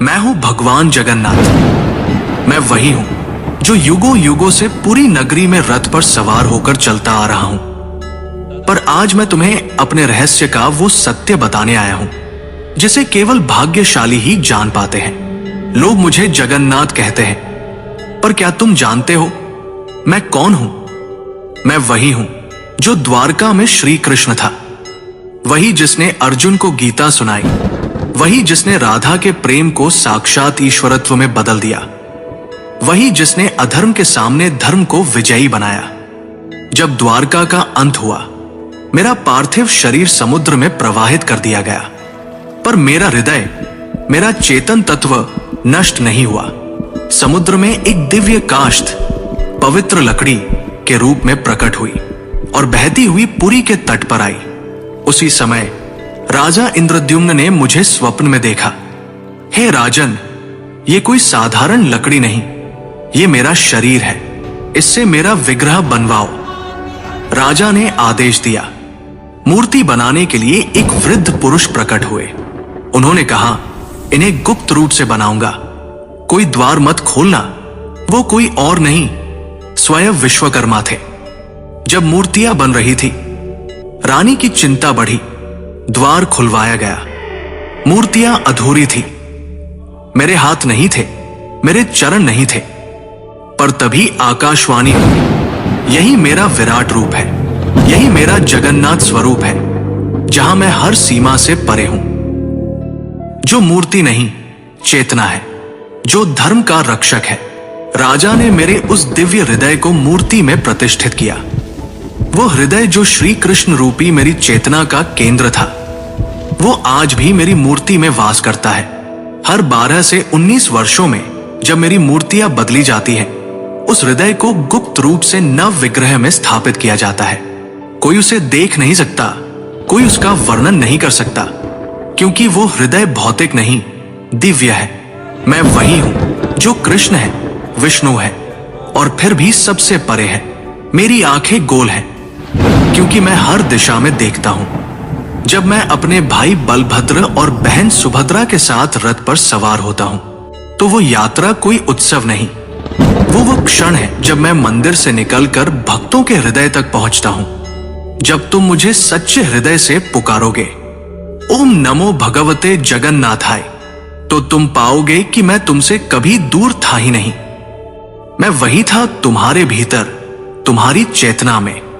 मैं हूं भगवान जगन्नाथ। मैं वही हूं जो युगों युगों से पूरी नगरी में रथ पर सवार होकर चलता आ रहा हूं। पर आज मैं तुम्हें अपने रहस्य का वो सत्य बताने आया हूं जिसे केवल भाग्यशाली ही जान पाते हैं। लोग मुझे जगन्नाथ कहते हैं, पर क्या तुम जानते हो मैं कौन हूं? मैं वही हूं जो द्वारका में श्री कृष्ण था, वही जिसने अर्जुन को गीता सुनाई, वही जिसने राधा के प्रेम को साक्षात ईश्वरत्व में बदल दिया, वही जिसने अधर्म के सामने धर्म को विजयी बनाया। जब द्वारका का अंत हुआ, मेरा पार्थिव शरीर समुद्र में प्रवाहित कर दिया गया, पर मेरा हृदय, मेरा चेतन तत्व नष्ट नहीं हुआ। समुद्र में एक दिव्य काष्ठ पवित्र लकड़ी के रूप में प्रकट हुई और बहती हुई पुरी के तट पर आई। उसी समय राजा इंद्रद्युम्न ने मुझे स्वप्न में देखा। हे राजन, ये कोई साधारण लकड़ी नहीं, ये मेरा शरीर है, इससे मेरा विग्रह बनवाओ। राजा ने आदेश दिया। मूर्ति बनाने के लिए एक वृद्ध पुरुष प्रकट हुए। उन्होंने कहा, इन्हें गुप्त रूप से बनाऊंगा, कोई द्वार मत खोलना। वो कोई और नहीं, स्वयं विश्वकर्मा थे। जब मूर्तियां बन रही थी, रानी की चिंता बढ़ी। द्वार खुलवाया गया। मूर्तियां अधूरी थी। मेरे हाथ नहीं थे, मेरे चरण नहीं थे, पर तभी आकाशवाणी हुई, यही मेरा विराट रूप है, यही मेरा जगन्नाथ स्वरूप है, जहां मैं हर सीमा से परे हूं। जो मूर्ति नहीं, चेतना है, जो धर्म का रक्षक है। राजा ने मेरे उस दिव्य हृदय को मूर्ति में प्रतिष्ठित किया। वो हृदय जो श्री कृष्ण रूपी मेरी चेतना का केंद्र था, वो आज भी मेरी मूर्ति में वास करता है। हर 12 से 19 वर्षों में जब मेरी मूर्तियां बदली जाती हैं, उस हृदय को गुप्त रूप से नव विग्रह में स्थापित किया जाता है। कोई उसे देख नहीं सकता, कोई उसका वर्णन नहीं कर सकता, क्योंकि वो हृदय भौतिक नहीं, दिव्य है। मैं वही हूं जो कृष्ण है, विष्णु है और फिर भी सबसे परे है। मेरी आंखें गोल हैं क्योंकि मैं हर दिशा में देखता हूं। जब मैं अपने भाई बलभद्र और बहन सुभद्रा के साथ रथ पर सवार होता हूं, तो वो यात्रा कोई उत्सव नहीं, वो क्षण है जब मैं मंदिर से निकलकर भक्तों के हृदय तक पहुंचता हूं। जब तुम मुझे सच्चे हृदय से पुकारोगे, ओम नमो भगवते जगन्नाथाय, तो तुम पाओगे कि मैं तुमसे कभी दूर था ही नहीं। मैं वही था तुम्हारे भीतर, तुम्हारी चेतना में।